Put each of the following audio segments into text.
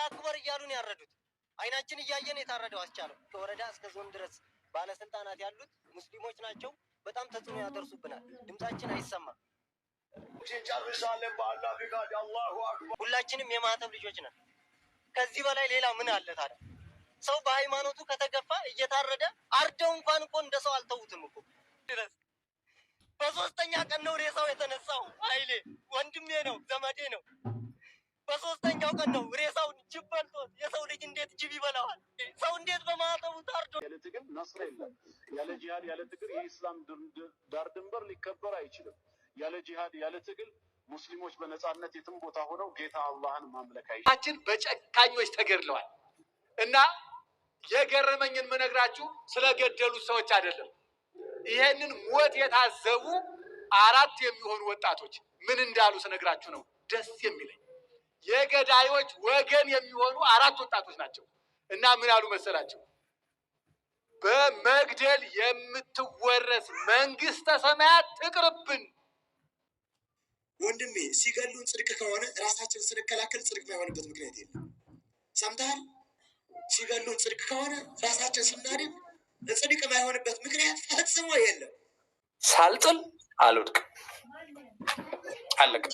አክበር እያሉን ያረዱት አይናችን እያየን የታረደው አስቻለው ከወረዳ እስከ ዞን ድረስ ባለስልጣናት ያሉት ሙስሊሞች ናቸው። በጣም ተጽዕኖ ያደርሱብናል። ድምጻችን አይሰማም። ሁላችንም የማህተብ ልጆች ነን። ከዚህ በላይ ሌላ ምን አለ ታዲያ? ሰው በሃይማኖቱ ከተገፋ እየታረደ አርደው እንኳን እኮ እንደ ሰው አልተውትም እኮ ድረስ በሶስተኛ ቀን ነው ሬሳው የተነሳው። ኃይሌ ወንድሜ ነው፣ ዘመዴ ነው። በሶስተኛው ቀን ነው ሬሳውን ጅብ በልቶት። የሰው ልጅ እንዴት ጅብ ይበላዋል? ሰው እንዴት በማህተቡ ታርዶ? ያለ ትግል ነስር የለም። ያለ ጂሃድ ያለ ትግል የኢስላም ዳር ድንበር ሊከበር አይችልም። ያለ ጂሃድ ያለ ትግል ሙስሊሞች በነጻነት የትም ቦታ ሆነው ጌታ አላህን ማምለክ አይችልም። በጨካኞች ተገድለዋል እና የገረመኝን ምነግራችሁ ስለገደሉት ሰዎች አይደለም። ይሄንን ሞት የታዘቡ 4 የሚሆኑ ወጣቶች ምን እንዳሉ ስነግራችሁ ነው ደስ የሚለኝ። የገዳዮች ወገን የሚሆኑ 4 ወጣቶች ናቸው እና ምን አሉ መሰላቸው? በመግደል የምትወረስ መንግስተ ሰማያት ትቅርብን። ወንድሜ ሲገሉን ጽድቅ ከሆነ ራሳችን ስንከላከል ጽድቅ ማይሆንበት ምክንያት የለም። ሰምተሃል? ሲገሉን ጽድቅ ከሆነ ራሳችን ስናድን ጽድቅ ማይሆንበት ምክንያት ፈጽሞ የለም። ሳልጥል አልወድቅም፣ አለቀ።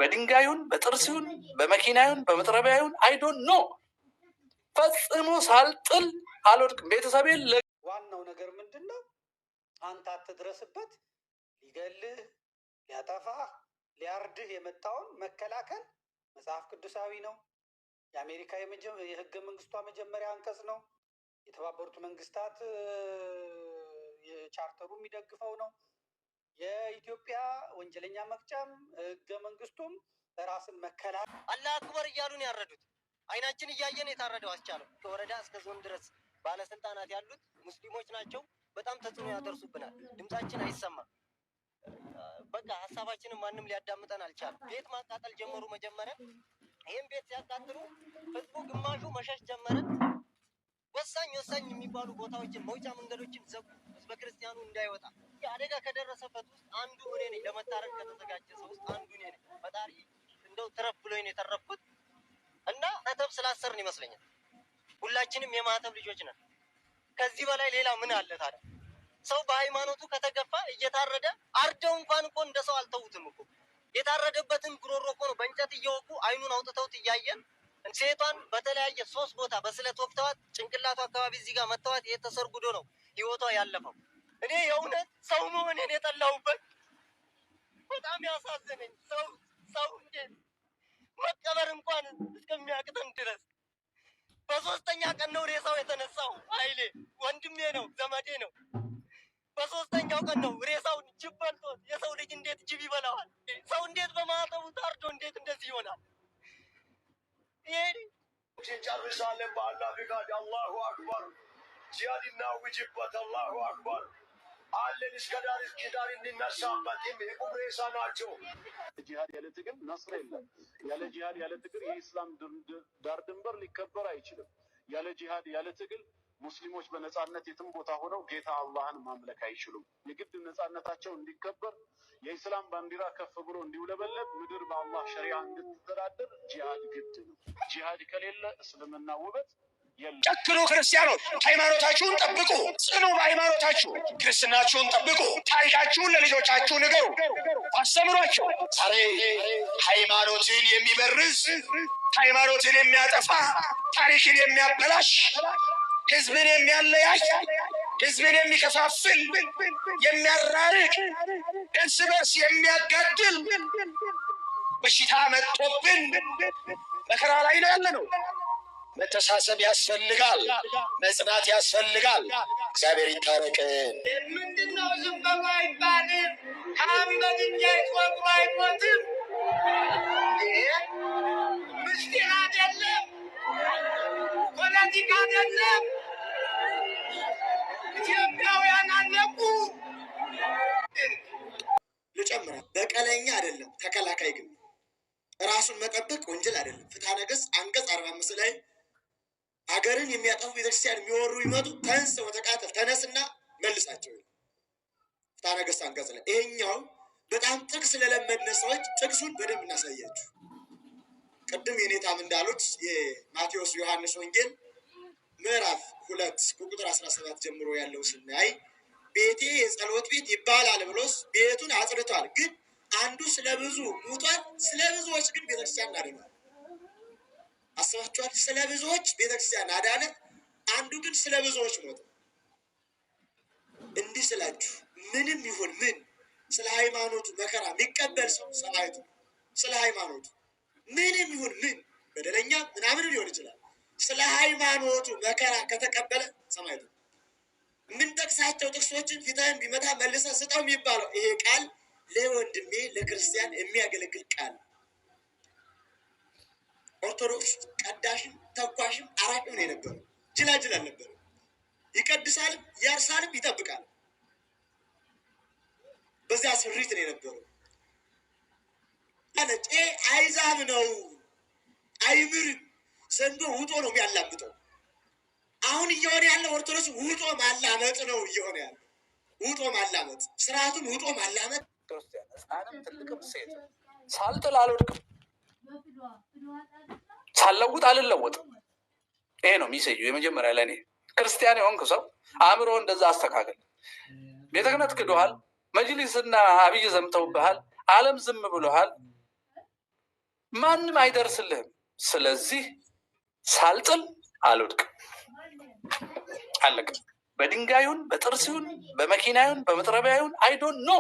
በድንጋዩን በጥርሲውን በመኪናዩን በመጥረቢያዩን አይዶን ኖ ፈጽሞ ሳልጥል አልወድቅም። ቤተሰቤን ዋናው ነገር ምንድነው? አንተ አትድረስበት። ሊገልህ ሊያጠፋህ ሊያርድህ የመጣውን መከላከል መጽሐፍ ቅዱሳዊ ነው። የአሜሪካ የህገ መንግስቷ መጀመሪያ አንቀጽ ነው። የተባበሩት መንግስታት የቻርተሩ የሚደግፈው ነው። የኢትዮጵያ ወንጀለኛ መቅጫም ህገ መንግስቱም ራስን መከላከል። አላህ አክበር እያሉን ያረዱት አይናችን እያየን የታረደው አስቻለው ከወረዳ እስከ ዞን ድረስ ባለስልጣናት ያሉት ሙስሊሞች ናቸው። በጣም ተጽዕኖ ያደርሱብናል። ድምጻችን አይሰማም። በቃ ሀሳባችንን ማንም ሊያዳምጠን አልቻለም። ቤት ማቃጠል ጀመሩ። መጀመሪያ ይህን ቤት ሲያቃጥሉ ህዝቡ ግማሹ መሸሽ ጀመረ። ወሳኝ የሚባሉ ቦታዎችን መውጫ መንገዶችን ዘጉ። ህዝበ ክርስቲያኑ እንዳይወጣ። የአደጋ ከደረሰበት ውስጥ አንዱ እኔ ነኝ። ለመታረድ ከተዘጋጀ ሰው ውስጥ አንዱ እኔ ነኝ። ፈጣሪ እንደው ትረፍ ብሎኝ ነው የተረፍኩት እና ማህተብ ስላሰርን ይመስለኛል። ሁላችንም የማህተብ ልጆች ነን። ከዚህ በላይ ሌላ ምን አለ ታዲያ? ሰው በሃይማኖቱ ከተገፋ እየታረደ አርደው እንኳን እኮ እንደ ሰው አልተውትም እኮ። የታረደበትን ጉሮሮ እኮ ነው በእንጨት እየወጉ አይኑን አውጥተውት እያየን። ሴቷን በተለያየ 3 ቦታ በስለት ወቅተዋት ጭንቅላቱ አካባቢ እዚህ ጋር መተዋት። የተሰርጉዶ ነው ህይወቷ ያለፈው። እኔ የእውነት ሰው መሆኔን የጠላሁበት በጣም ያሳዘነኝ ሰው እንዴት መቀበር እንኳን እስከሚያቅተን ድረስ በሶስተኛ ቀን ነው ሬሳው የተነሳው። ኃይሌ ወንድሜ ነው፣ ዘመዴ ነው። በሶስተኛው ቀን ነው ሬሳውን ጅብ በልቶት። የሰው ልጅ እንዴት ጅብ ይበላዋል? ሰው እንዴት በማህተቡ ታርዶ እንዴት እንደዚህ ይሆናል? ጨርሳለን። በአላህ ፍቃድ አላሁ አክበር። ጂሃድና ውጅበት አላሁ አክበር አለን። እስከ ዳር እንነሳበት። የቁም ሬሳ ናቸው። ጂሃድ ያለ ትግል ነስር የለም። ያለ ጂሃድ ያለ ትግል የኢስላም ዳር ድንበር ሊከበር አይችልም። ያለ ጂሃድ ያለ ትግል ሙስሊሞች በነጻነት የትም ቦታ ሆነው ጌታ አላህን ማምለክ አይችሉም። የግድ ነጻነታቸው እንዲከበር የኢስላም ባንዲራ ከፍ ብሎ እንዲውለበለብ ምድር በአላህ ሸሪዓ እንድትተዳደር ጂሃድ ግድ ነው። ጂሃድ ከሌለ እስልምና ውበት የለም። ጨክኑ ክርስቲያኖች፣ ሃይማኖታችሁን ጠብቁ። ጽኑ በሃይማኖታችሁ። ክርስትናችሁን ጠብቁ። ታሪካችሁን ለልጆቻችሁ ንገሩ፣ አስተምሯቸው። ዛሬ ሃይማኖትን የሚበርዝ ሃይማኖትን የሚያጠፋ ታሪክን የሚያበላሽ ህዝብን የሚያለያይ ህዝብን የሚከፋፍል የሚያራርቅ እርስ በርስ የሚያጋድል በሽታ መጥቶብን መከራ ላይ ነው ያለነው። መተሳሰብ ያስፈልጋል። መጽናት ያስፈልጋል። እግዚአብሔር ይታረቀን። ምንድነው ዝም በሉ አይባልም። ከአንበድኛ ይቆጥሩ አይሞትም። ምስጢር አይደለም፣ ፖለቲካ አይደለም። ኢትዮጵያውያን አለቁ። ልጨምራ፣ በቀለኛ አይደለም ተከላካይ ግን ራሱን መጠበቅ ወንጀል አይደለም። ፍትሐ ነገሥት አንቀጽ 45 ላይ ሀገርን የሚያጠፉ ቤተክርስቲያን የሚወሩ ይመጡ ተንስ ወተቃተል፣ ተነስና መልሳቸው። ፍትሐ ነገሥት አንቀጽ ላይ ይሄኛው በጣም ጥቅስ ለለመድነ ሰዎች ጥቅሱን በደንብ እናሳያችሁ። ቅድም የኔታም እንዳሉት ማቴዎስ ዮሐንስ ወንጌል ምዕራፍ 2 ከቁጥር 17 ጀምሮ ያለው ስናይ ቤቴ የጸሎት ቤት ይባላል ብሎስ ቤቱን አጽድቷል። ግን አንዱ ስለ ብዙ ሙቷል፣ ስለ ብዙዎች ግን ቤተክርስቲያን አድኗል። አስባችኋል? ስለ ብዙዎች ቤተክርስቲያን አዳነ፣ አንዱ ግን ስለ ብዙዎች ሞተ። እንዲህ ስላችሁ ምንም ይሁን ምን ስለ ሃይማኖቱ መከራ የሚቀበል ሰው ሰማዕቱ። ስለ ሃይማኖቱ ምንም ይሁን ምን በደለኛ ምናምን ሊሆን ይችላል። ስለ ሃይማኖቱ መከራ ከተቀበለ ሰማዕቱ። የምንጠቅሳቸው ጥቅሶችን ፊትህን ቢመታ መልሰህ ስጠው የሚባለው ይሄ ቃል ለወንድሜ ለክርስቲያን የሚያገለግል ቃል። ኦርቶዶክስ ቀዳሽም ተኳሽም አራቂም ነው የነበረው። ጅላጅል አልነበረም። ይቀድሳልም ያርሳልም ይጠብቃል። በዚያ ስሪት ነው የነበረው። አለጭ አይዛብ ነው፣ አይምርም። ዘንዶ ውጦ ነው የሚያላምጠው። አሁን እየሆነ ያለው ኦርቶዶክስ ውጦ ማላመጥ ነው እየሆነ ያለው። ውጦ ማላመጥ፣ ስርዓቱን ውጦ ማላመጥ። ክርስቲያን ሕፃንም ትልቅም ሴት ሳልጥል አልወድቅም፣ ሳልለውጥ አልለወጥም። ይሄ ነው ሚሴጁ የመጀመሪያ ለእኔ። ክርስቲያን የሆንክ ሰው አእምሮ እንደዛ አስተካከል። ቤተ ክህነት ክዶሃል፣ መጅሊስና አብይ ዘምተውብሃል፣ ዓለም ዝም ብሎሃል፣ ማንም አይደርስልህም። ስለዚህ ሳልጥል አልወድቅም። አለቀ። በድንጋዩን በጥርሲውን በመኪናዩን በመጥረቢያዩን አይዶን ኖ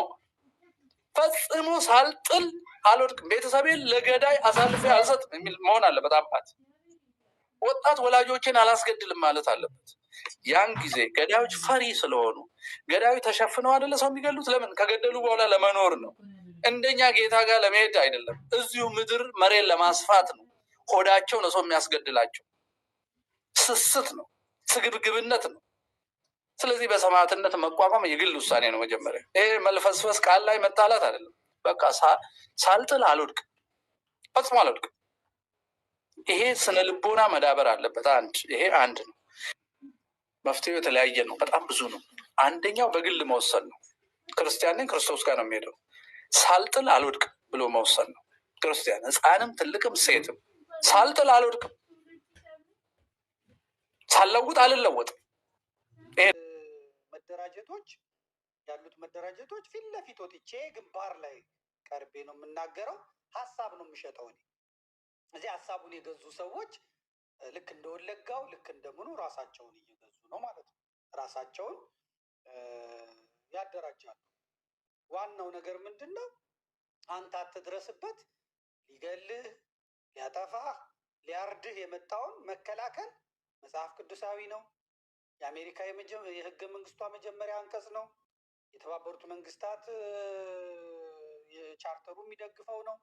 ፈጽሞ ሳልጥል አልወድቅም። ቤተሰቤን ለገዳይ አሳልፌ አልሰጥም የሚል መሆን አለበት። አባት ወጣት ወላጆችን አላስገድልም ማለት አለበት። ያን ጊዜ ገዳዮች ፈሪ ስለሆኑ ገዳዮች ተሸፍነው አይደለ ሰው የሚገሉት። ለምን? ከገደሉ በኋላ ለመኖር ነው። እንደኛ ጌታ ጋር ለመሄድ አይደለም። እዚሁ ምድር መሬት ለማስፋት ነው። ሆዳቸው ነው ሰው የሚያስገድላቸው። ስስት ነው፣ ስግብግብነት ነው። ስለዚህ በሰማዕትነት መቋቋም የግል ውሳኔ ነው። መጀመሪያ ይሄ መልፈስፈስ ቃል ላይ መጣላት አይደለም። በቃ ሳልጥል አልወድቅም፣ ፈጽሞ አልወድቅም። ይሄ ስነ ልቦና መዳበር አለበት። ይሄ አንድ ነው። መፍትሄው የተለያየ ነው፣ በጣም ብዙ ነው። አንደኛው በግል መወሰን ነው። ክርስቲያንን ክርስቶስ ጋር ነው የሚሄደው። ሳልጥል አልወድቅም ብሎ መወሰን ነው። ክርስቲያን ሕፃንም ትልቅም ሴትም ሳልጥል አልወድቅም፣ ሳልለውጥ አልለወጥም። መደራጀቶች ያሉት መደራጀቶች ፊት ለፊት ወጥቼ ግንባር ላይ ቀርቤ ነው የምናገረው። ሀሳብ ነው የምሸጠው እኔ። እዚህ ሀሳቡን የገዙ ሰዎች ልክ እንደ ወለጋው ልክ እንደምኑ ራሳቸውን እየገዙ ነው ማለት ነው። ራሳቸውን ያደራጃሉ። ዋናው ነገር ምንድን ነው? አንተ አትድረስበት። ሊገልህ፣ ሊያጠፋህ፣ ሊያርድህ የመጣውን መከላከል መጽሐፍ ቅዱሳዊ ነው። የአሜሪካ የህገ መንግስቷ መጀመሪያ አንቀጽ ነው። የተባበሩት መንግስታት የቻርተሩ የሚደግፈው ነው።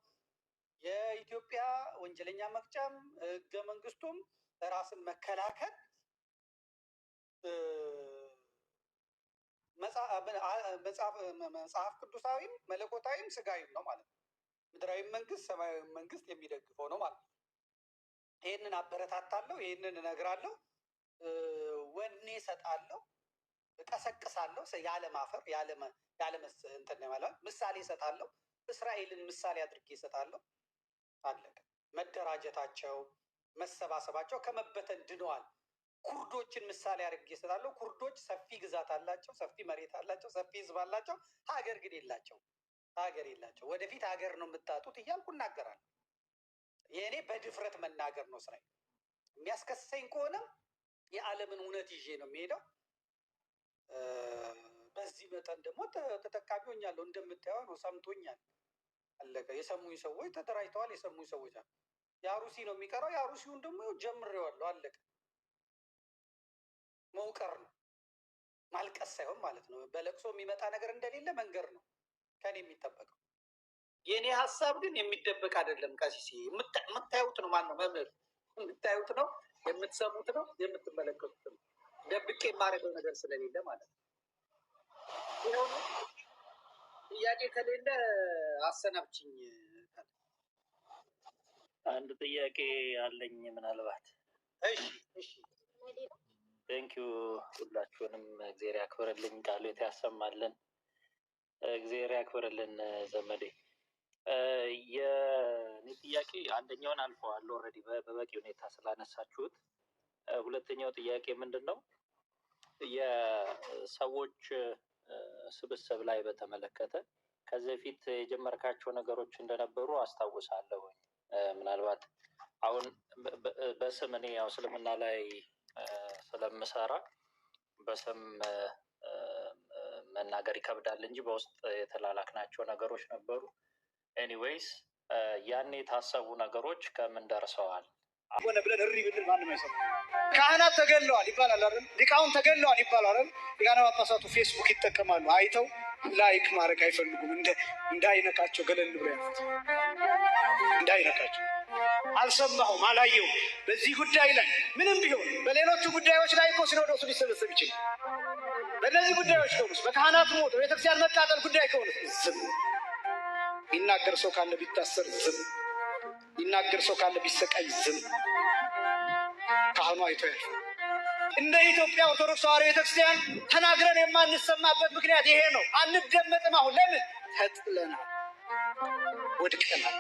የኢትዮጵያ ወንጀለኛ መቅጫም ህገ መንግስቱም ራስን መከላከል መጽሐፍ ቅዱሳዊም መለኮታዊም ስጋዊም ነው ማለት ነው። ምድራዊ መንግስት ሰማያዊ መንግስት የሚደግፈው ነው ማለት ነው። ይህንን አበረታታለሁ፣ ይህንን እነግራለሁ፣ ወኔ እሰጣለሁ፣ እቀሰቅሳለሁ። ያለማፈር እንትን ማለት ምሳሌ እሰጣለሁ። እስራኤልን ምሳሌ አድርጌ እሰጣለሁ። አለቀ። መደራጀታቸው መሰባሰባቸው ከመበተን ድነዋል። ኩርዶችን ምሳሌ አድርጌ እሰጣለሁ። ኩርዶች ሰፊ ግዛት አላቸው፣ ሰፊ መሬት አላቸው፣ ሰፊ ህዝብ አላቸው። ሀገር ግን የላቸው። ወደፊት ሀገር ነው የምታጡት እያልኩ እናገራለሁ። የእኔ በድፍረት መናገር ነው ስራዬ። የሚያስከሰኝ ከሆነም የዓለምን እውነት ይዤ ነው የሚሄደው። በዚህ መጠን ደግሞ ተጠቃሚ ሆኛለሁ። እንደምታየው ነው። ሰምቶኛል። አለቀ። የሰሙኝ ሰዎች ተደራጅተዋል። የሰሙኝ ሰዎች አሉ። የአሩሲ ነው የሚቀረው። የአሩሲውን ደግሞ ጀምሬዋለሁ። አለቀ። መውቀር ነው፣ ማልቀስ ሳይሆን ማለት ነው። በለቅሶ የሚመጣ ነገር እንደሌለ መንገር ነው ከኔ የሚጠበቀው። የእኔ ሀሳብ ግን የሚደበቅ አይደለም። ቀሲስ የምታዩት ነው። ማነው መምህር? የምታዩት ነው፣ የምትሰሙት ነው፣ የምትመለከቱት ነው። ደብቄ የማደርገው ነገር ስለሌለ ማለት ነው። ይኸው ጥያቄ ከሌለ አሰናብችኝ። አንድ ጥያቄ አለኝ ምናልባት። እሺ ቴንኪዩ። ሁላችሁንም እግዜር ያክብርልኝ፣ ቃሉ ያሰማልን። እግዜር ያክብርልን ዘመዴ። የኔ ጥያቄ አንደኛውን አልፈዋል ኦልሬዲ በበቂ ሁኔታ ስላነሳችሁት። ሁለተኛው ጥያቄ ምንድን ነው? የሰዎች ስብስብ ላይ በተመለከተ ከዚህ በፊት የጀመርካቸው ነገሮች እንደነበሩ አስታውሳለሁ። ምናልባት አሁን በስም እኔ ያው እስልምና ላይ ስለምሰራ በስም መናገር ይከብዳል እንጂ በውስጥ የተላላክናቸው ነገሮች ነበሩ። ኤኒዌይስ ያኔ የታሰቡ ነገሮች ከምን ደርሰዋል? ሆነ ብለን እሪ ብንል ማንም አይሰማም። ካህናት ተገለዋል ይባላል አይደል? ሊቃውንት ተገለዋል ይባላል አይደል? ሊቃነ ጳጳሳቱ ፌስቡክ ይጠቀማሉ። አይተው ላይክ ማድረግ አይፈልጉም። እንዳይነካቸው ገለል ብሎ ያሉት እንዳይነካቸው። አልሰማሁም፣ አላየሁም። በዚህ ጉዳይ ላይ ምንም ቢሆን በሌሎቹ ጉዳዮች ላይ እኮ ሲኖዶሱ ሊሰበሰብ ይችላል። በእነዚህ ጉዳዮች ከሆኑስ በካህናት ሞት፣ በቤተክርስቲያን መቃጠል ጉዳይ ከሆኑስ ዝም። ይናገር ሰው ካለ ቢታሰር ዝም። ይናገር ሰው ካለ ቢሰቃይ ዝም። ካህኑ አይቶ ያልፍ። እንደ ኢትዮጵያ ኦርቶዶክስ ተዋሕዶ ቤተክርስቲያን ተናግረን የማንሰማበት ምክንያት ይሄ ነው። አንደመጥም። አሁን ለምን? ተጥለናል፣ ወድቀናል።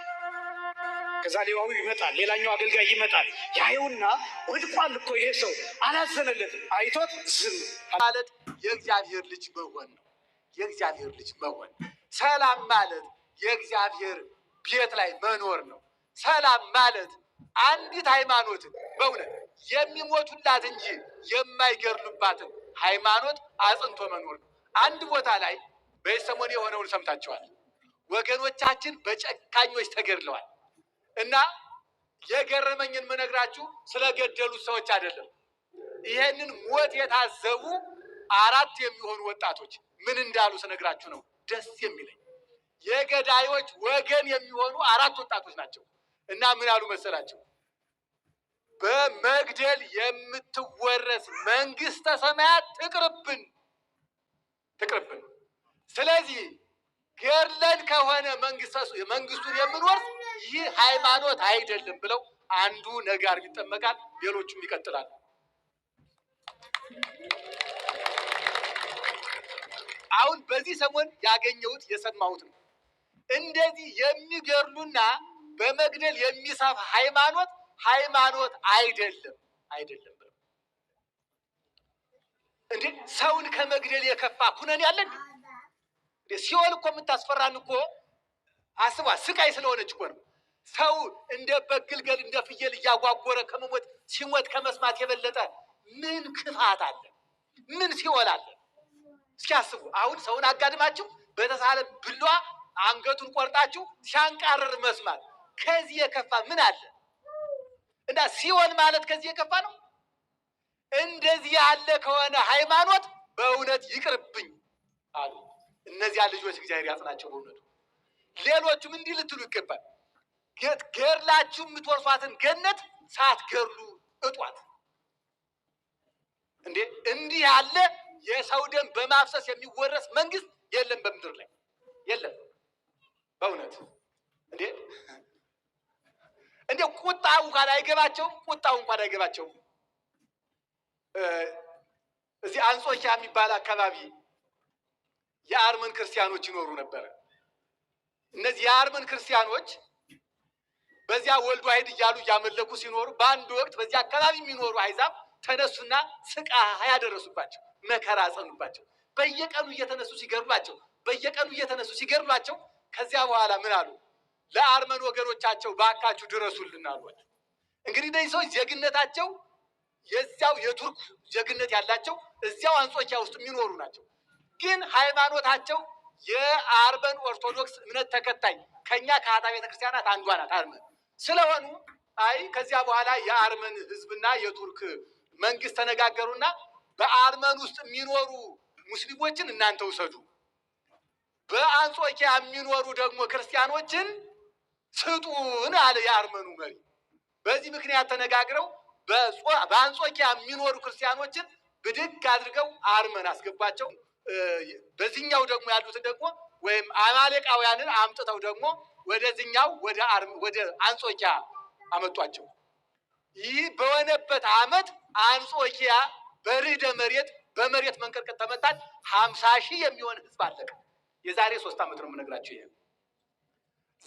ከዛ ሌዋዊ ይመጣል፣ ሌላኛው አገልጋይ ይመጣል። ያየውና ወድቋል እኮ ይሄ ሰው አላዘነለትም። አይቶት ዝም ማለት የእግዚአብሔር ልጅ መሆን ነው። የእግዚአብሔር ልጅ መሆን ሰላም ማለት የእግዚአብሔር ቤት ላይ መኖር ነው። ሰላም ማለት አንዲት ሃይማኖትን በእውነት የሚሞቱላት እንጂ የማይገድሉባትን ሃይማኖት አጽንቶ መኖር ነው። አንድ ቦታ ላይ በሰሞኑ የሆነውን ሰምታችኋል። ወገኖቻችን በጨካኞች ተገድለዋል። እና የገረመኝን የምነግራችሁ ስለገደሉት ሰዎች አይደለም። ይሄንን ሞት የታዘቡ 4 የሚሆኑ ወጣቶች ምን እንዳሉ ስነግራችሁ ነው ደስ የሚለኝ። የገዳዮች ወገን የሚሆኑ 4 ወጣቶች ናቸው። እና ምን አሉ መሰላቸው? በመግደል የምትወረስ መንግስተ ሰማያት ትቅርብን፣ ትቅርብን። ስለዚህ ገድለን ከሆነ መንግስቱን የምንወርስ ይህ ሃይማኖት አይደለም ብለው አንዱ ነጋር ይጠመቃል፣ ሌሎቹም ይቀጥላሉ። አሁን በዚህ ሰሞን ያገኘሁት የሰማሁት ነው። እንደዚህ የሚገድሉና በመግደል የሚሰፍ ሃይማኖት አይደለም ብለው እንዴ! ሰውን ከመግደል የከፋ ኩነኔ ያለ እንዴ? ሲኦል እኮ የምታስፈራን እኮ አስባ ስቃይ ስለሆነች እኮ ነው። ሰው እንደ በግልገል እንደ ፍየል እያጓጎረ ከመሞት ሲሞት ከመስማት የበለጠ ምን ክፋት አለ? ምን ሲኦል አለ? እስኪ አስቡ። አሁን ሰውን አጋድማችሁ በተሳለ ብሏ አንገቱን ቆርጣችሁ ሲያንቃርር መስማት ከዚህ የከፋ ምን አለ? እና ሲኦል ማለት ከዚህ የከፋ ነው። እንደዚህ ያለ ከሆነ ሃይማኖት በእውነት ይቅርብኝ አሉ እነዚያ ልጆች። እግዚአብሔር ያጽናቸው በእውነቱ። ሌሎቹም እንዲህ ልትሉ ይገባል። ገድላችሁ የምትወርሷትን ገነት ሳትገድሉ እጧት። እንዴ! እንዲህ ያለ የሰው ደም በማፍሰስ የሚወረስ መንግስት የለም በምድር ላይ የለም። በእውነት እንዴ ቁጣው እንኳን አይገባቸውም። እዚህ አንጾኪያ የሚባል አካባቢ የአርመን ክርስቲያኖች ይኖሩ ነበር። እነዚህ የአርመን ክርስቲያኖች በዚያ ወልድ ዋሕድ እያሉ እያመለኩ ሲኖሩ በአንድ ወቅት በዚያ አካባቢ የሚኖሩ አሕዛብ ተነሱና ስቃይ ያደረሱባቸው፣ መከራ አጸኑባቸው። በየቀኑ እየተነሱ ሲገድሏቸው ከዚያ በኋላ ምን አሉ? ለአርመን ወገኖቻቸው ባካችሁ ድረሱልን አሏቸው። እንግዲህ እነዚህ ሰዎች ዜግነታቸው የዚያው የቱርክ ዜግነት ያላቸው እዚያው አንጾኪያ ውስጥ የሚኖሩ ናቸው። ግን ሃይማኖታቸው የአርመን ኦርቶዶክስ እምነት ተከታይ ከኛ ከአታ ቤተክርስቲያናት አንዷ ናት አርመን ስለሆኑ ከዚያ በኋላ የአርመን ህዝብና የቱርክ መንግስት ተነጋገሩና በአርመን ውስጥ የሚኖሩ ሙስሊሞችን እናንተ ውሰዱ፣ በአንጾኪያ የሚኖሩ ደግሞ ክርስቲያኖችን ስጡን አለ የአርመኑ መሪ። በዚህ ምክንያት ተነጋግረው በአንጾኪያ የሚኖሩ ክርስቲያኖችን ብድግ አድርገው አርመን አስገባቸው። በዚህኛው ደግሞ ያሉትን ደግሞ ወይም አማሌቃውያንን አምጥተው ደግሞ ወደዚህኛው ወደ አንጾኪያ አመጧቸው። ይህ በሆነበት ዓመት አንጾኪያ በርዕደ መሬት በመሬት መንቀጥቀጥ ተመታች። 50,000 የሚሆን ህዝብ አለቀ። የዛሬ 3 ዓመት ነው የምነግራቸው። ይሄ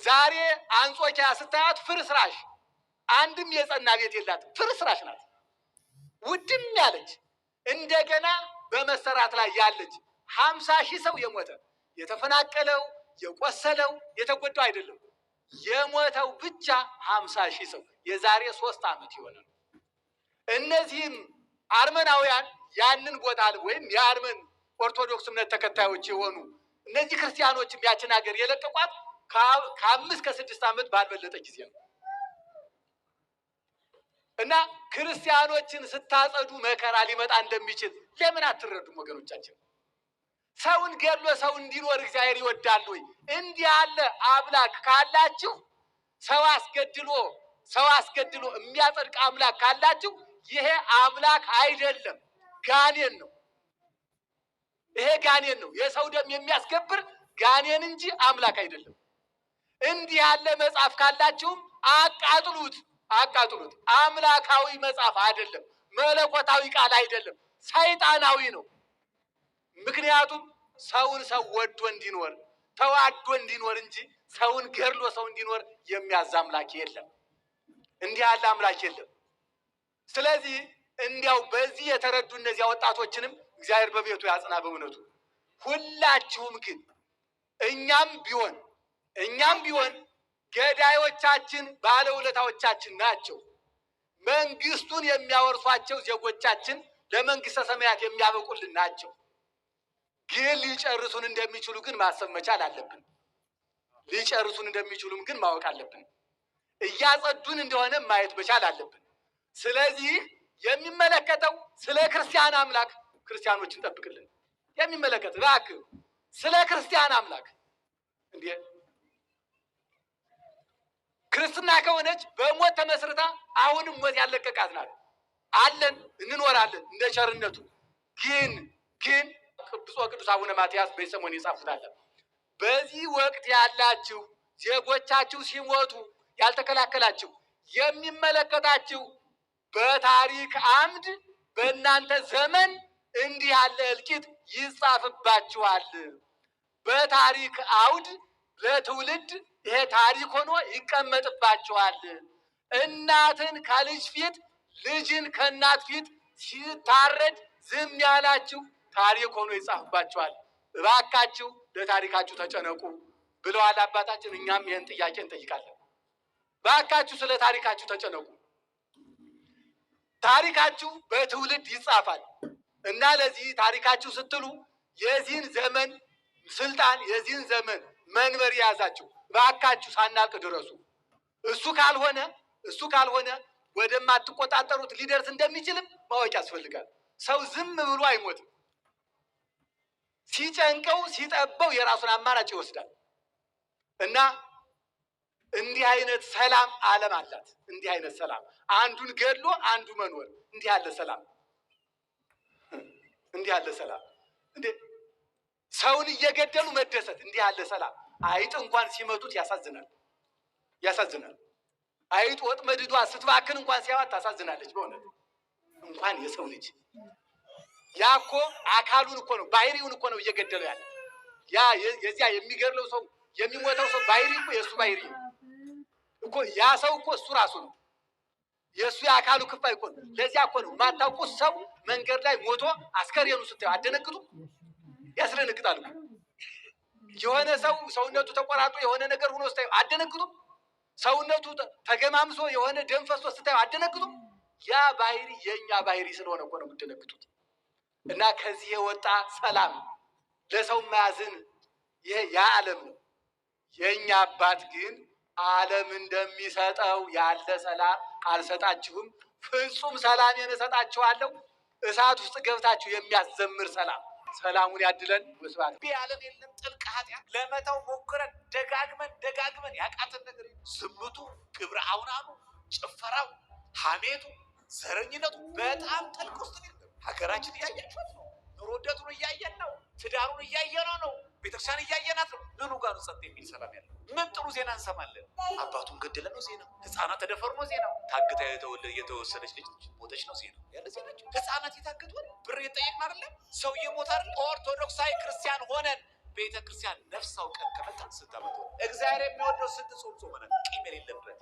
ዛሬ አንጾኪያ ስታያት ፍርስራሽ፣ አንድም የጸና ቤት የላትም። ፍርስራሽ ናት፣ ውድም ያለች እንደገና በመሰራት ላይ ያለች 50,000 ሰው የሞተ የተፈናቀለው የቆሰለው የተጎዳው አይደለም፣ የሞተው ብቻ 50,000 ሰው የዛሬ 3 ዓመት የሆነ ነው። እነዚህም አርመናውያን ያንን ቦታ ወይም የአርመን ኦርቶዶክስ እምነት ተከታዮች የሆኑ እነዚህ ክርስቲያኖችም ያችን ሀገር የለቀቋት ከ5 ከ6 ዓመት ባልበለጠ ጊዜ ነው። እና ክርስቲያኖችን ስታጸዱ መከራ ሊመጣ እንደሚችል ለምን አትረዱም ወገኖቻችን? ሰውን ገድሎ ሰው እንዲኖር እግዚአብሔር ይወዳል ወይ? እንዲህ ያለ አምላክ ካላችሁ ሰው አስገድሎ የሚያጸድቅ አምላክ ካላችሁ ይሄ አምላክ አይደለም፣ ጋኔን ነው። ይሄ ጋኔን ነው፣ የሰው ደም የሚያስገብር ጋኔን እንጂ አምላክ አይደለም። እንዲህ ያለ መጽሐፍ ካላችሁም አቃጥሉት። አምላካዊ መጽሐፍ አይደለም፣ መለኮታዊ ቃል አይደለም፣ ሰይጣናዊ ነው። ምክንያቱም ሰውን ሰው ወዶ እንዲኖር ተዋዶ እንዲኖር እንጂ ሰውን ገድሎ ሰው እንዲኖር የሚያዝ አምላክ የለም። እንዲህ ያለ አምላክ የለም። ስለዚህ እንዲያው በዚህ የተረዱ እነዚያ ወጣቶችንም እግዚአብሔር በቤቱ ያጽና። በእውነቱ ሁላችሁም ግን እኛም ቢሆን ገዳዮቻችን ባለውለታዎቻችን ናቸው። መንግስቱን የሚያወርሷቸው ዜጎቻችን ለመንግስተ ሰማያት የሚያበቁልን ናቸው። ግን ሊጨርሱን እንደሚችሉ ግን ማሰብ መቻል አለብን። ሊጨርሱን እንደሚችሉም ግን ማወቅ አለብን። እያጸዱን እንደሆነ ማየት መቻል አለብን። ስለዚህ የሚመለከተው ስለ ክርስቲያን አምላክ ክርስቲያኖችን ጠብቅልን። የሚመለከት እባክህ ስለ ክርስቲያን አምላክ እንዴ ክርስትና ከሆነች በሞት ተመስርታ አሁንም ሞት ያለቀቃት ናት። አለን እንኖራለን እንደ ቸርነቱ። ግን ብፁዕ ቅዱስ አቡነ ማትያስ በሰሞኑ የጻፉት አለ። በዚህ ወቅት ያላችሁ ዜጎቻችሁ ሲሞቱ ያልተከላከላችሁ የሚመለከታችሁ በታሪክ አምድ በእናንተ ዘመን እንዲህ ያለ እልቂት ይጻፍባችኋል። በታሪክ አውድ ለትውልድ ይሄ ታሪክ ሆኖ ይቀመጥባችኋል። እናትን ከልጅ ፊት፣ ልጅን ከእናት ፊት ሲታረድ ዝም ያላችሁ ታሪክ ሆኖ ይጻፍባችኋል። እባካችሁ ለታሪካችሁ ተጨነቁ ብለዋል አባታችን። እኛም ይህን ጥያቄ እንጠይቃለን። እባካችሁ ስለ ታሪካችሁ ተጨነቁ። ታሪካችሁ በትውልድ ይጻፋል እና ለዚህ ታሪካችሁ ስትሉ የዚህን ዘመን ስልጣን የዚህን ዘመን መንበር የያዛችሁ እባካችሁ ሳናልቅ ድረሱ። እሱ ካልሆነ ወደማትቆጣጠሩት ሊደርስ እንደሚችልም ማወቅ ያስፈልጋል። ሰው ዝም ብሎ አይሞትም። ሲጨንቀው ሲጠበው የራሱን አማራጭ ይወስዳል እና እንዲህ አይነት ሰላም ዓለም አላት። እንዲህ አይነት ሰላም አንዱን ገድሎ አንዱ መኖር እንዲህ ያለ ሰላም እንዴ! ሰውን እየገደሉ መደሰት እንዲህ ያለ ሰላም። አይጥ እንኳን ሲመቱት ያሳዝናል። አይጥ ወጥመድዷ ስትባክን እንኳን ሲያዋት ታሳዝናለች። በእውነት እንኳን የሰው ልጅ ያ እኮ አካሉን እኮ ነው ባህሪውን እኮ ነው እየገደለው ያለ። ያ የዚያ የሚገድለው ሰው የሚሞተው ሰው ባህሪ እኮ የእሱ ባህሪ ነው እኮ። ያ ሰው እኮ እሱ ራሱ ነው የእሱ የአካሉ ክፋይ እኮ ነው። ለዚያ እኮ ነው የማታውቁት ሰው መንገድ ላይ ሞቶ አስከሬኑ ስታዩ አደነግጡ? ያስደነግጣል። የሆነ ሰው ሰውነቱ ተቆራጦ የሆነ ነገር ሆኖ ስታዩ አደነግጡ? ሰውነቱ ተገማምሶ የሆነ ደም ፈሶ ስታዩ አደነግጡ? ያ ባህሪ የእኛ ባህሪ ስለሆነ እኮ ነው የምትደነግጡት። እና ከዚህ የወጣ ሰላም ለሰው ማያዝን ይሄ የዓለም ነው። የእኛ አባት ግን ዓለም እንደሚሰጠው ያለ ሰላም አልሰጣችሁም፣ ፍጹም ሰላሜን እሰጣችኋለሁ፣ እሳት ውስጥ ገብታችሁ የሚያዘምር ሰላሙን ያድለን። መስባት ያለን የለም ጥልቅ ኃጢአት ለመተው ሞክረን ደጋግመን ያቃተን ነገር ዝምቱ፣ ግብረ አውናኑ፣ ጭፈራው፣ ሐሜቱ፣ ዘረኝነቱ በጣም ጥልቅ ውስጥ ነው። ሀገራችን እያያችኋት ነው። ኑሮ ውድነቱን እያየን ነው። ትዳሩን እያየነው ነው። ቤተክርስቲያን እያየናት ነው። ምኑ ጋር ነው ጸጥ የሚል ሰላም ያለው? ምን ጥሩ ዜና እንሰማለን? አባቱን ገደለ ነው ዜና። ህፃናት ተደፈሩ ነው ዜና። ታግታ የተወሰደች ልጅ ሞተች ነው ዜና። ያለ ዜናቸው ህፃናት የታገቱ ብር የጠየቅን አይደለም። ሰው እየሞተ አይደለም። ኦርቶዶክሳዊ ክርስቲያን ሆነን ቤተ ክርስቲያን ነፍስ አውቀን ከመጣን ስንት ዓመት ሆነ? እግዚአብሔር የሚወደው ስንት ጾም ጾመናል? ቂም የሌለበት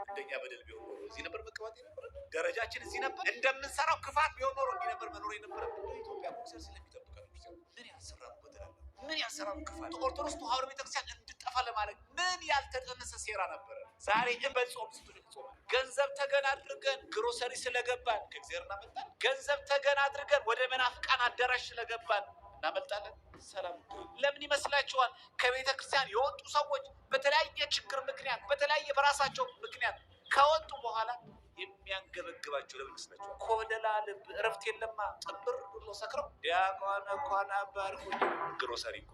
እንደኛ በደል ቢሆን ኖሮ እዚህ ነበር መቀመጥ የነበረ፣ ደረጃችን እዚህ ነበር። እንደምንሰራው ክፋት ቢሆን ኖሮ እንዲህ ነበር መኖር የነበረ። ኢትዮጵያ ኮንሰር ስለሚጠብቀን ምን ያሰራነው በደል አለ? ምን ያሰራነው ክፋት? ኦርቶዶክስ ተዋሕዶ ቤተክርስቲያን እንድጠፋ ለማድረግ ምን ያልተጠነሰ ሴራ ነበረ? ዛሬ በጾም ጾም ገንዘብ ተገን አድርገን ግሮሰሪ ስለገባን ከእግዚአብሔር እናመልጣለን። ገንዘብ ተገን አድርገን ወደ መናፍቃን አዳራሽ ስለገባን እናመልጣለን። ሰላም ለምን ይመስላችኋል? ከቤተ ክርስቲያን የወጡ ሰዎች በተለያየ ችግር ምክንያት በተለያየ በራሳቸው ምክንያት ከወጡ በኋላ የሚያንገበግባቸው ለምን ይመስላችኋል? ኮደላ ልብ እረፍት የለማ ጥብር ብሎ ሰክረው ዲያቆን እንኳን አባርኩ ግሮሰሪ እኮ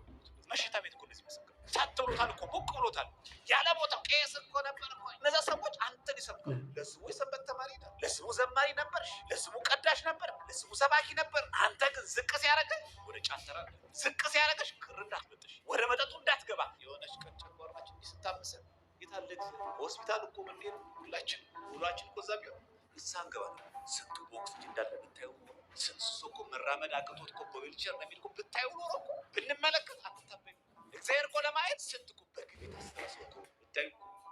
መሽታ ቤት እኮ እንደዚህ መሰከረ ሳት ብሎታል እኮ ሞቅ ብሎታል። ያለ ቦታው ቄስ እኮ ነበር እኮ። እነዛ ሰዎች አንተን ይሰብካሉ። ለስሙ የሰንበት ተማሪ ነበር፣ ለስሙ ዘማሪ ነበር፣ ለስሙ ቀዳሽ ነበር፣ ለስሙ ሰባኪ ነበር። አንተ ግን ዝቅ ሲያደርግህ ወደ ጫንተራ፣ ዝቅ ሲያደርግሽ ክር እንዳትመጥሽ፣ ወደ መጠጡ እንዳትገባ የሆነች ቀን ጨጓራችን እንዲስታምሰን የታለች ሆስፒታል እኮ ምን ሁላችን ሁላችን እኮ እዛ ቢሆን እዛ እንገባለን። ስንቱ ቦክስ እንዳለ ብታየው፣ ስንቱ ሰው እኮ መራመድ አቅቶት እኮ በዊልቸር ነው የሚል እኮ ብታየው ኖሮ እኮ ብንመለከት አትታበይም። እግዚአብሔር እኮ ለማየት ስንት እኮ በግቤት አስተሳሰብ እኮ ብታዩ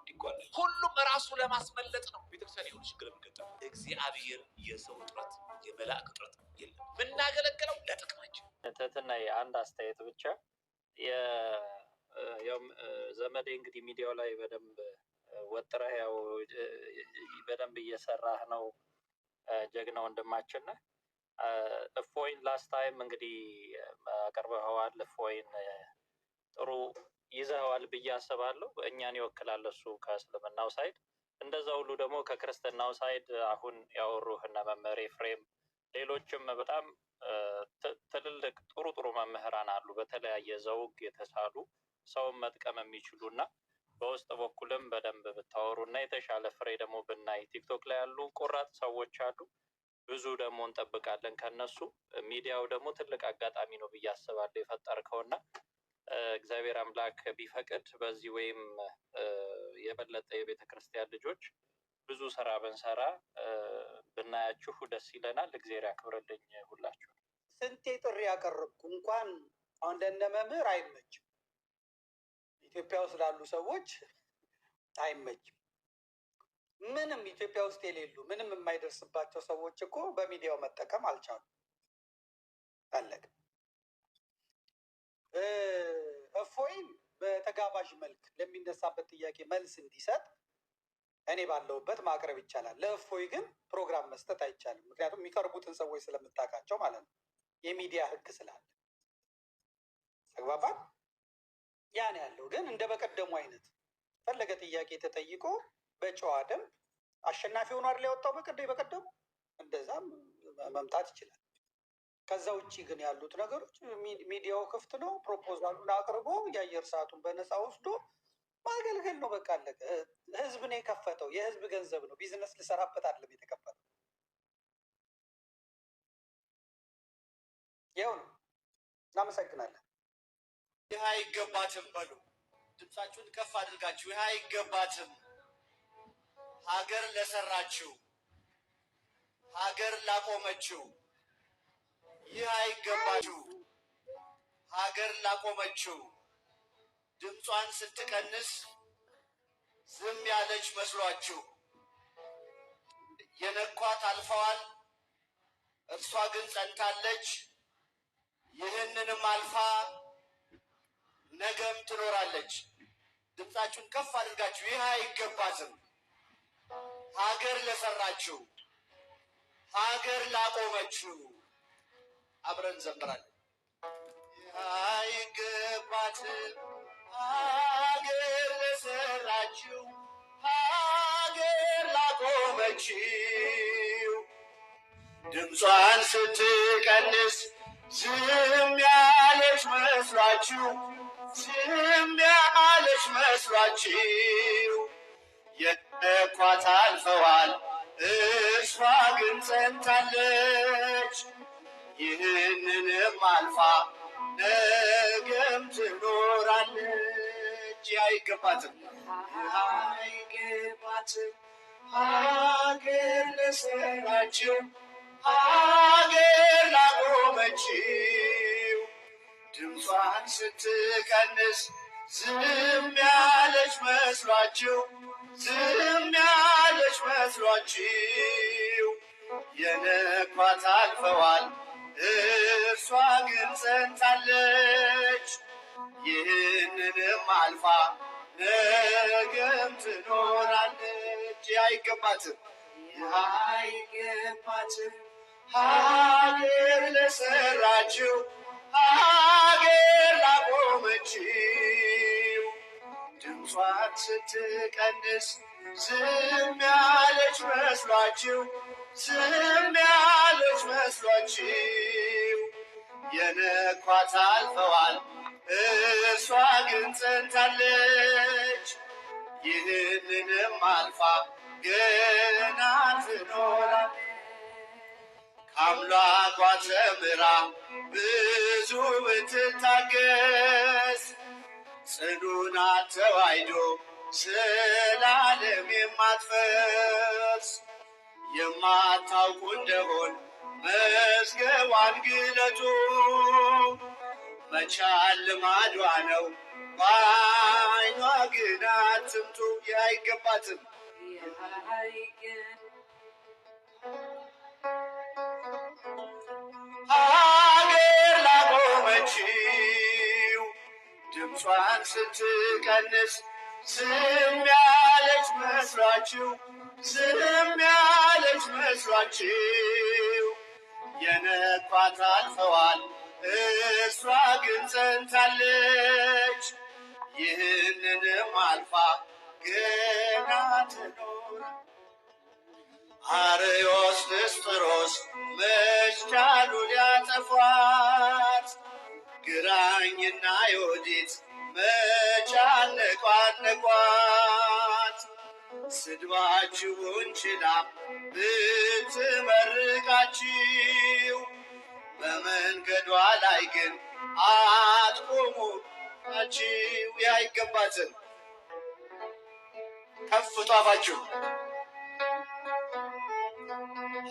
ይጓል። ሁሉም ራሱ ለማስመለጥ ነው ቤተክርስቲያን የሆነ ችግር የሚገጠመው። እግዚአብሔር የሰው እጥረት የመላእክ እጥረት የለም። ብናገለግለው ለጥቅማችን። ትህትና አንድ አስተያየት ብቻ ዘመዴ እንግዲህ ሚዲያው ላይ በደንብ ወጥረህ ያው በደንብ እየሰራህ ነው። ጀግና ወንድማችን ነህ። እፎይን ላስት ታይም እንግዲህ አቀርበኸዋል። እፎይን ጥሩ ይዘኸዋል ብዬ አስባለሁ። እኛን ይወክላል እሱ ከእስልምናው ሳይድ፣ እንደዛ ሁሉ ደግሞ ከክርስትናው ሳይድ አሁን ያወሩህ እነ መምህር ኤፍሬም ሌሎችም በጣም ትልልቅ ጥሩ መምህራን አሉ፣ በተለያየ ዘውግ የተሳሉ ሰውን መጥቀም የሚችሉ እና በውስጥ በኩልም በደንብ ብታወሩ እና የተሻለ ፍሬ ደግሞ ብናይ። ቲክቶክ ላይ ያሉ ቆራጥ ሰዎች አሉ፣ ብዙ ደግሞ እንጠብቃለን ከነሱ። ሚዲያው ደግሞ ትልቅ አጋጣሚ ነው ብዬ አስባለሁ የፈጠርከውና እግዚአብሔር አምላክ ቢፈቅድ በዚህ ወይም የበለጠ የቤተ ክርስቲያን ልጆች ብዙ ስራ ብንሰራ ብናያችሁ ደስ ይለናል። እግዚአብሔር ያክብርልኝ ሁላችሁ። ስንቴ ጥሪ ያቀረብኩ እንኳን አሁን ለእነ መምህር አይመችም፣ ኢትዮጵያ ውስጥ ላሉ ሰዎች አይመችም። ምንም ኢትዮጵያ ውስጥ የሌሉ ምንም የማይደርስባቸው ሰዎች እኮ በሚዲያው መጠቀም አልቻሉ። አለቀ። እፎይን በተጋባዥ መልክ ለሚነሳበት ጥያቄ መልስ እንዲሰጥ እኔ ባለሁበት ማቅረብ ይቻላል። ለእፎይ ግን ፕሮግራም መስጠት አይቻልም። ምክንያቱም የሚቀርቡትን ሰዎች ስለምታውቃቸው ማለት ነው። የሚዲያ ሕግ ስላለ ተግባባን። ያን ያለው ግን እንደ በቀደሙ አይነት ፈለገ ጥያቄ ተጠይቆ በጨዋ ደንብ አሸናፊ ሆኖ አይደል ያወጣው በቀደሙ እንደዛም መምጣት ይችላል። ከዛ ውጭ ግን ያሉት ነገሮች ሚዲያው ክፍት ነው። ፕሮፖዛሉን አቅርቦ የአየር ሰዓቱን በነፃ ወስዶ ማገልገል ነው። በቃ አለቀ። ህዝብ ነው የከፈተው፣ የህዝብ ገንዘብ ነው። ቢዝነስ ልሰራበት አይደለም የተከፈተው። ይኸው ነው። እናመሰግናለን። ይህ አይገባትም በሉ። ድምፃችሁን ከፍ አድርጋችሁ ይህ አይገባትም። ሀገር ለሰራችው፣ ሀገር ላቆመችው፣ ይህ አይገባችሁ። ሀገር ላቆመችው ድምጿን ስትቀንስ ዝም ያለች መስሏችሁ የነኳት አልፈዋል። እርሷ ግን ጸንታለች። ይህንንም አልፋ ነገም ትኖራለች። ድምፃችሁን ከፍ አድርጋችሁ ይህ አይገባትም። ሀገር ለሰራችው፣ ሀገር ላቆመችው አብረን ዘምራለን። ይህ አይገባትም። ሀገር ለሰራችው፣ ሀገር ላቆመችው ድምጿን ስትቀንስ ዝም ያለች መስሏችሁ፣ ዝም ያለች መስሏችሁ የነኳት አልፈዋል። እርሷ ግን ጸንታለች። ይህንንም አልፋ ነገም ትኖራለች። አይገባትም፣ አይገባትም። ሀገር ለሰራችው፣ ሀገር ላቆመችው ድምጿን ስትቀንስ ዝም ያለች መስሏችሁ ዝም ያለች መስሏችሁ የነኳት አልፈዋል እርሷ ግን ጸንታለች። ይህንንም አልፋ ነገም ትኖራለች። አይገባትም አይገባትም ሀገር ለሰራችው ሀገር ላቆመችው ድምጿን ስትቀንስ ዝም ያለች መስሏችሁ ዝም ያለች መስሏችሁ የነኳት አልፈዋል እርሷ ግን ጸንታለች። ይህንንም አልፋ ገና ትኖራለች። ከአምላኳ ተምራ ብዙ ብትታገስ ጽኑ ናት ተዋሕዶ ስላለም የማትፈርስ። የማታውቁ እንደሆን መዝገቧን ግለጡ መቻል ልማዷ ነው በዓይኗ ግን አትምቱ። አይገባትም ሀገር ላቆመችው ድምጿን ስትቀንስ ዝም ያለች መስሏችሁ ዝም ያለች መስሏችሁ የነኳት አልፈዋል እርሷ ግን ጸንታለች። ይህንንም አልፋ ገና ትኖራለች። አርዮስ ንስጥሮስ መች ቻሉ ሊያጠፏት ግራኝና ዮዲት መች አነቋነቋት። ስድባችሁን ችላ ብትመርቃችሁ በመንገዷ ላይ ግን አትቆሙላችሁ። አይገባትም ከፍቱ አፋችሁ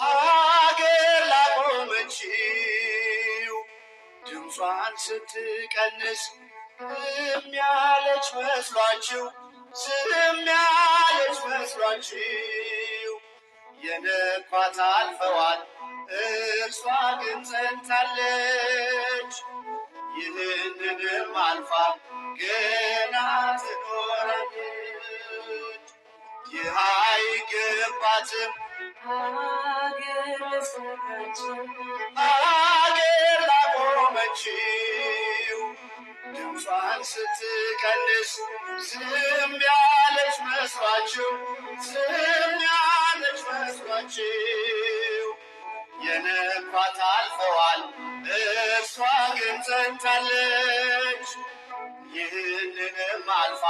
ሀገር ላቆመችው ድምጿን ስትቀንስ ዝም ያለች መስሏችሁ ዝም ያለች መስሏችሁ የነኳት አልፈዋል እርሷ ግን ጸንታለች። ይህንንም አልፋ ገና ትኖራለች። ይህ አይገባትም ሀገር ላቆመችው ድምጿን ስትቀንስ ዝም ያለች መስሏችሁ ዝም ያለች መስሏችሁ የነኳት አልፈዋል እርሷ ግን ጸንታለች። ይህንንም አልፋ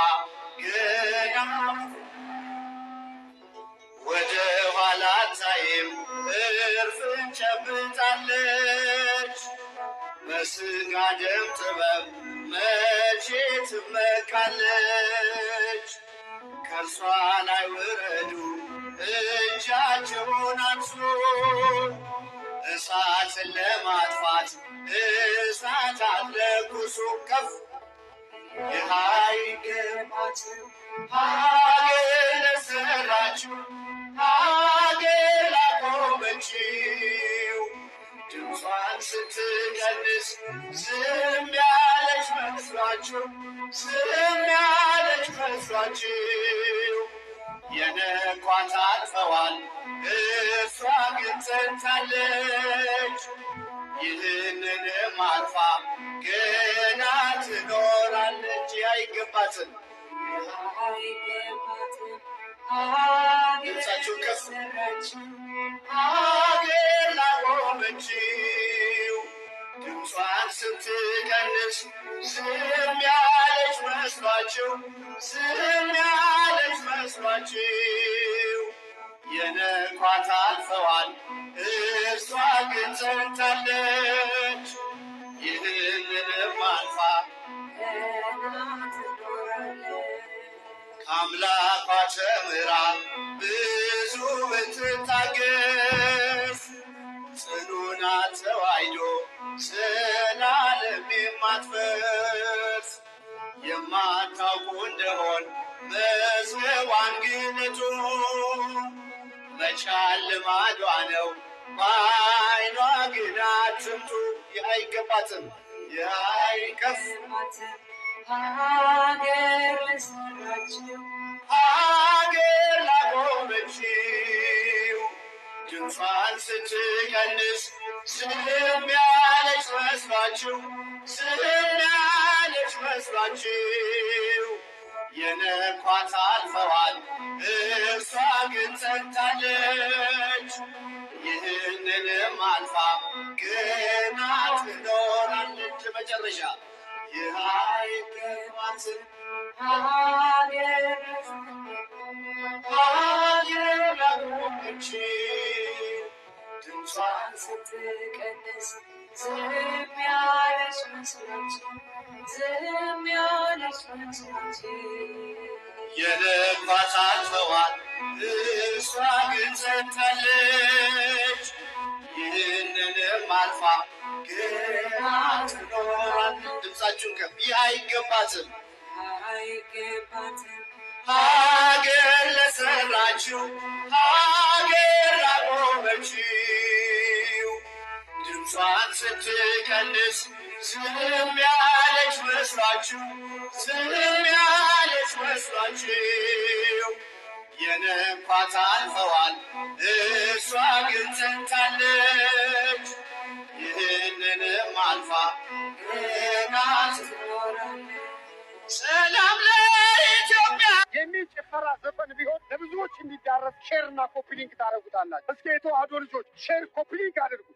ገና ወደ ኋላ አታይም እርፍን ጨብጣለች። በሥጋ ደም ጥበብ መቼ ትመካለች። ከእርሷ ላይ ውረዱ እጃችሁን አንሱ እሳትን ለማጥፋት እሳት አትለኩሱ። ከፍ ይህ አይገባትም ሀገር ለሰራችሁ ሀገር ላቆመችው ድምጿን ስትቀንስ ዝም ያለች መስሏችሁ ዝም ያለች መስሏችሁ የነኳት አልፈዋል እርሷ ግን ጸንታለች። ይህንንም አልፋ ገና ትኖራለች። አይገባትም ድምፃችሁ ከፍ ሀገር ላቆመችው ድምጿን ስትቀንስ ዝም ያለች መስሏችሁ ዝም ያለች መስሏችሁ የነኳት አልፈዋል እርሷ ግን ጸንታለች። ይህንንም አልፋ ከአምላኳ ተምራ ብዙ ብትታገስ ጽኑ ናት ተዋሕዶ ስላለም የማትፈ መዝገቧን ግነቱ መቻል ልማዷ ነው በዓይኗ ግን አትምጡ። ይህ አይገባትም፣ ይህ አይገባትም። ሀገር ለሰራችው ሀገር ላቆመችው ድምጿን ስትቀንስ ዝም ያለች መስሏችሁ ዝም ያለች መስሏችሁ የነኳት አልፈዋል፣ እርሷ ግን ጸንታለች። ይህንንም አልፋ ገና ትኖራለች። መጨረሻ ይህ አይገባትም ሀገር ያቆመችው ድምጿን ስትቀንስ ዝም ያለች መስሏችሁ ዝም ያለች መስሏችሁ የልቧት አልፈዋል፣ እርሷ ግን ጸንታለች። ይህንንም አልፋ ገና ትኖራለች። ድምፃችሁን ከፍ ይህ አይገባትም ሀገር ለሰራችው ሀገር ላቆመችው ድምጿን ስትቀንስ ዝም ያለች መስሏችሁ ዝም ያለች መስሏችሁ የነኳት አልፈዋል፣ እርሷ ግን ጸንታለች። ይህንንም አልፋ ገና ትኖራለች። ሰላም ለኢትዮጵያ የሚል ጭፈራ ዘፈን ቢሆን ለብዙዎች እንዲዳረስ ሼር እና ኮፒ ሊንክ ታደርጉታላችሁ። እስኪ የተዋህዶ ልጆች ሼር ኮፒ ሊንክ አድርጉ።